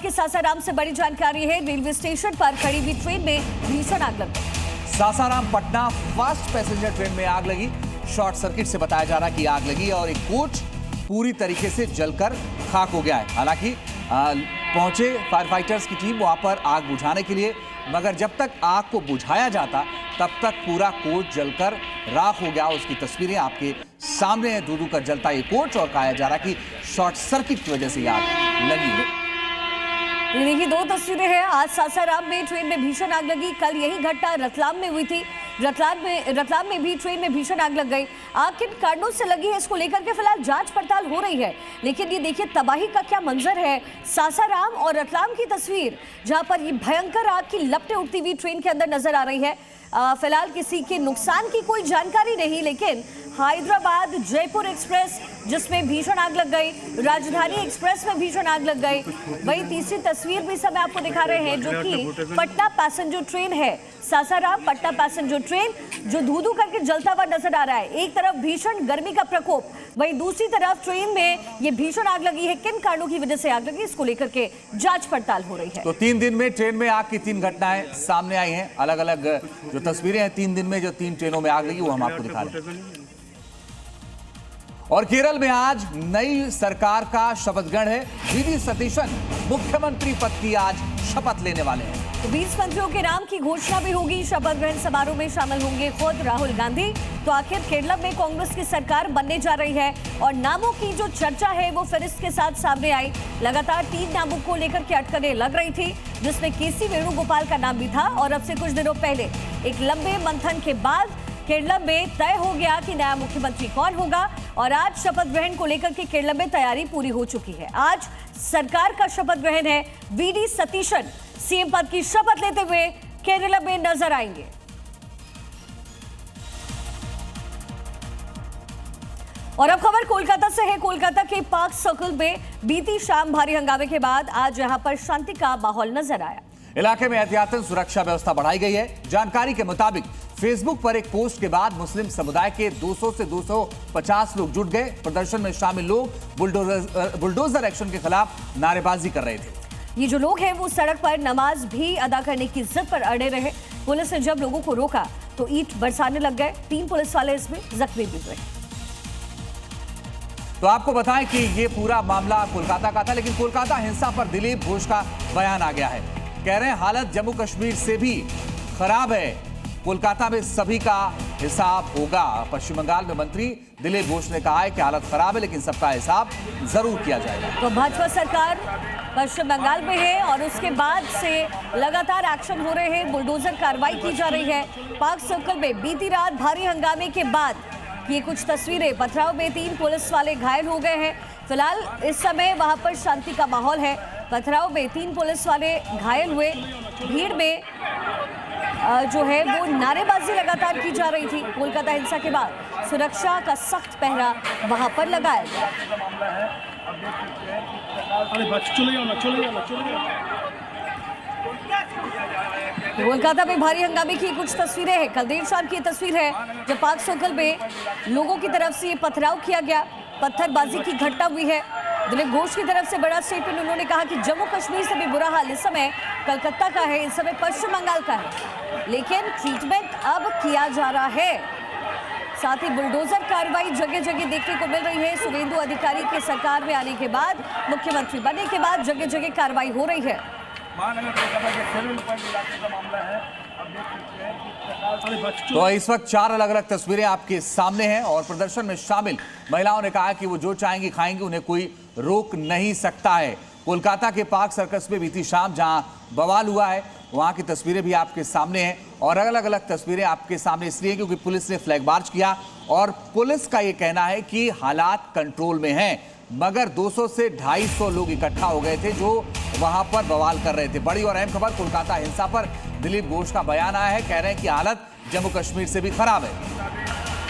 के सासाराम से बड़ी जानकारी है। रेलवे स्टेशन पर खड़ी हुई ट्रेन में भीषण आग लग गई। Sasaram Patna fast passenger train में आग लगी। शॉर्ट सर्किट से बताया जा रहा है कि आग लगी और एक कोच पूरी तरीके से जलकर खाक हो गया है। हालांकि पहुंचे फायर फाइटर्स की टीम वहां पर आग बुझाने के लिए, मगर जब तक आग को बुझाया जाता तब तक पूरा कोच जलकर राख हो गया। उसकी तस्वीरें आपके सामने है। दूर कर जलता ये कोच और कहा जा रहा है कि शॉर्ट सर्किट की वजह से आग लगी है। देखिए, दो तस्वीरें हैं। आज सासाराम में ट्रेन में भीषण आग लगी। कल यही घटना रतलाम में हुई थी। रतलाम में भी ट्रेन में भीषण आग लग गई। आग किन कारणों से लगी है, इसको लेकर के फिलहाल जांच पड़ताल हो रही है। लेकिन ये देखिए तबाही का क्या मंजर है। सासाराम और रतलाम की तस्वीर, जहां पर ये भयंकर आग की लपटें उठती हुई ट्रेन के अंदर नजर आ रही है। फिलहाल किसी के नुकसान की कोई जानकारी नहीं, लेकिन हैदराबाद जयपुर एक्सप्रेस जिसमें भीषण आग लग गई, राजधानी एक्सप्रेस में भीषण आग लग गई। वही तीसरी तस्वीर भी सब आपको दिखा रहे हैं, जो कि पटना पैसेंजर ट्रेन है। सासाराम पटना पैसेंजर ट्रेन जो धू-धू करके जलता हुआ नजर आ रहा है। एक तरफ भीषण गर्मी का प्रकोप, वहीं दूसरी तरफ ट्रेन में ये भीषण आग लगी है। किन कारणों की वजह से आग लगी, इसको लेकर के जांच पड़ताल हो रही है। तो 3 दिन में ट्रेन में आग की 3 घटनाएं सामने आई हैं। अलग अलग जो तस्वीरें हैं 3 दिन में जो 3 ट्रेनों में आग लगी वो हम आपको दिखा रहे हैं। और केरल में आज नई सरकार का शपथ ग्रहण है। वी.डी. सतीशन मुख्यमंत्री पद की आज शपथ लेने वाले हैं। तो 20 मंत्रियों के नाम की घोषणा भी होगी। शपथ ग्रहण समारोह में शामिल होंगे खुद राहुल गांधी। तो आखिर केरल में कांग्रेस की सरकार बनने जा रही है और नामों की जो चर्चा है वो फहरिस्त के साथ सामने आई। लगातार 3 नामों को लेकर के अटकलें लग रही थी, जिसमें के.सी. वेणुगोपाल का नाम भी था। और अब से कुछ दिनों पहले एक लंबे मंथन के बाद केरल में तय हो गया कि नया मुख्यमंत्री कौन होगा। और आज शपथ ग्रहण को लेकर के केरल में तैयारी पूरी हो चुकी है। आज सरकार का शपथ ग्रहण है। वी.डी. सतीशन सीएम पद की शपथ लेते हुए केरल में नजर आएंगे। और अब खबर कोलकाता से है। कोलकाता के पार्क सर्कल में बीती शाम भारी हंगामे के बाद आज यहां पर शांति का माहौल नजर आया। इलाके में एहतियातन सुरक्षा व्यवस्था बढ़ाई गई है। जानकारी के मुताबिक फेसबुक पर एक पोस्ट के बाद मुस्लिम समुदाय के 200 से 250 लोग जुट गए। प्रदर्शन में शामिल लोग बुलडोजर एक्शन के खिलाफ नारेबाजी कर रहे थे। ये जो लोग हैं वो सड़क पर नमाज भी अदा करने की जिद पर अड़े रहे। पुलिस ने जब लोगों को रोका तो ईंट बरसाने लग गए। 3 पुलिस वाले इसमें जख्मी भी हुए। तो आपको बताएं कि ये पूरा मामला कोलकाता का था, लेकिन कोलकाता हिंसा पर दिलीप घोष का बयान आ गया है। कह रहे हैं हालत जम्मू कश्मीर से भी खराब है। कोलकाता में सभी का हिसाब होगा। पश्चिम बंगाल में मंत्री दिलीप घोष ने कहा है कि हालत खराब है, लेकिन सबका हिसाब जरूर किया जाएगा। तो भाजपा सरकार पश्चिम बंगाल में है और उसके बाद से लगातार एक्शन हो रहे हैं। बुलडोजर कार्रवाई की जा रही है। पार्क सर्कल में बीती रात भारी हंगामे के बाद ये कुछ तस्वीरें। पथराव में 3 पुलिस वाले घायल हो गए हैं। फिलहाल इस समय वहां पर शांति का माहौल है। पथराव में 3 पुलिस वाले घायल हुए। भीड़ में जो है वो नारेबाजी लगातार की जा रही थी। कोलकाता हिंसा के बाद सुरक्षा का सख्त पहरा वहां पर लगाया गया। कोलकाता में भारी हंगामे की कुछ तस्वीरें हैं। कल देर शाम की तस्वीर है जब पार्क सर्कल में लोगों की तरफ से ये पथराव किया गया। पत्थरबाजी की घटना हुई है। दिलीप घोष की तरफ से बड़ा स्टेटमेंट। उन्होंने कहा कि जम्मू कश्मीर से भी बुरा हाल इस समय कलकत्ता का है, इस समय पश्चिम बंगाल का है, लेकिन ट्रीटमेंट अब किया जा रहा है। साथ ही बुलडोजर कार्रवाई जगह जगह देखने को मिल रही है। शुवेंदु अधिकारी के सरकार में आने के बाद, मुख्यमंत्री बनने के बाद जगह जगह कार्रवाई हो रही है। तो इस वक्त 4 अलग अलग तस्वीरें आपके सामने हैं और प्रदर्शन में शामिल महिलाओं ने कहा कि वो जो चाहेंगी खाएंगी, उन्हें कोई रोक नहीं सकता है। कोलकाता के पार्क सर्कस में बीती शाम जहां बवाल हुआ है, वहां की तस्वीरें भी आपके सामने हैं। और अलग अलग तस्वीरें आपके सामने इसलिए क्योंकि पुलिस ने फ्लैग मार्च किया और पुलिस का ये कहना है कि हालात कंट्रोल में हैं, मगर 200 से 250 लोग इकट्ठा हो गए थे जो वहां पर बवाल कर रहे थे। बड़ी और अहम खबर, कोलकाता हिंसा पर दिलीप घोष का बयान आया है। कह रहे हैं कि हालत जम्मू कश्मीर से भी खराब है।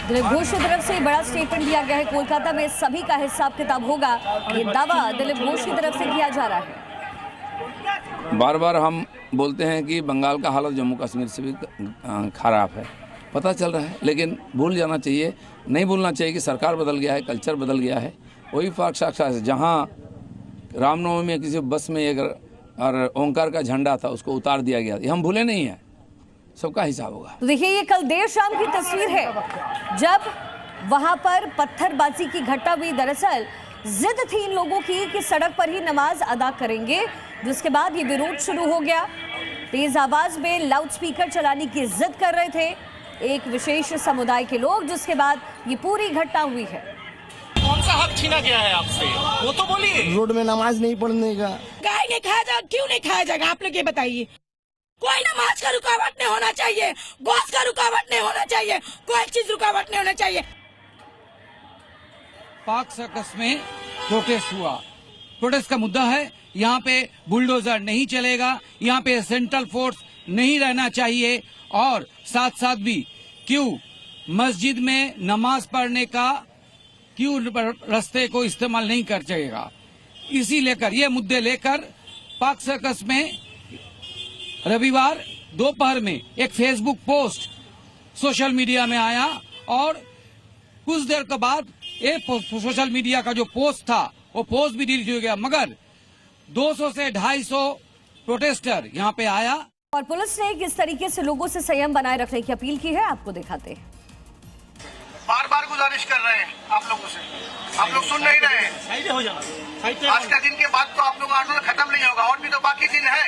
दिलीप घोष की तरफ से बड़ा स्टेटमेंट दिया गया है। कोलकाता में सभी का हिसाब किताब होगा, ये दावा दिलीप घोष की तरफ से किया जा रहा है। बार बार हम बोलते हैं कि बंगाल का हालत जम्मू कश्मीर से भी खराब है, पता चल रहा है, लेकिन भूल जाना चाहिए, नहीं भूलना चाहिए कि सरकार बदल गया है, कल्चर बदल गया है। वही फाक साक्षात जहाँ रामनवमी में किसी बस में अगर और ओंकार का झंडा था उसको उतार दिया गया। ये हम भूले नहीं हैं, सबका हिसाब होगा। तो देखिए ये कल देर शाम की तस्वीर है जब वहां पर पत्थरबाजी की घटना हुई। दरअसल जिद थी इन लोगों की कि सड़क पर ही नमाज अदा करेंगे, जिसके बाद ये विरोध शुरू हो गया। तेज आवाज में लाउडस्पीकर चलाने की जिद कर रहे थे एक विशेष समुदाय के लोग, जिसके बाद ये पूरी घटना हुई है। कौन सा हक छीना गया है आपसे, वो तो बोलिए। रोड में नमाज नहीं पढ़ने का। गाय नहीं खाया जाएगा, क्यों नहीं खाया जाएगा आप लोग ये बताइए। कोई नमाज का रुकावट नहीं होना चाहिए, गोश्त का रुकावट नहीं होना चाहिए, कोई चीज रुकावट नहीं होना चाहिए। पाक सर्कस में प्रोटेस्ट हुआ। प्रोटेस्ट का मुद्दा है यहाँ पे बुलडोजर नहीं चलेगा, यहाँ पे सेंट्रल फोर्स नहीं रहना चाहिए और साथ साथ भी क्यों मस्जिद में नमाज पढ़ने का क्यों रास्ते को इस्तेमाल नहीं कर सकेगा। इसी लेकर ये मुद्दे लेकर पाक सर्कस में रविवार दोपहर में एक फेसबुक पोस्ट सोशल मीडिया में आया और कुछ देर के बाद ये सोशल मीडिया का जो पोस्ट था वो पोस्ट भी डिलीट हो गया, मगर 200 से 250 प्रोटेस्टर यहाँ पे आया। और पुलिस ने किस तरीके से लोगों से संयम बनाए रखने की अपील की है, आपको दिखाते हैं। बार बार गुजारिश कर रहे हैं आप लोगों से, आप लोग सुन नहीं रहे हैं। साइड हो जाना, आज का दिन के बाद तो आप लोगों का आंदोलन खत्म नहीं होगा, और भी तो बाकी दिन है।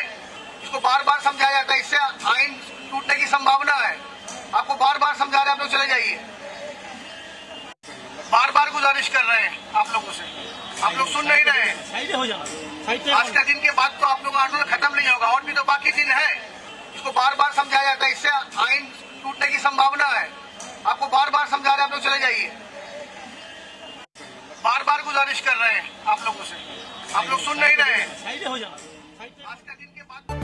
इसको बार बार समझाया जाता है, इससे आइन टूटने की संभावना है। आपको बार बार समझा रहे हैं, आप लोग चले जाइए। बार बार गुजारिश कर रहे हैं आप लोगों से, आप लोग सुन नहीं रहे हैं। साइड हो जाना, आज का दिन के बाद तो आप लोगों का आंदोलन खत्म नहीं होगा, और भी तो बाकी दिन है। इसको बार बार समझाया जाता है, इससे आइन टूटने की संभावना है। आपको बार बार समझा रहे हैं, आप लोग चले जाइए। बार बार गुजारिश कर रहे हैं आप लोगों से, आप लोग सुन नहीं रहे हैं। साइड हो जाना। आज का दिन के बाद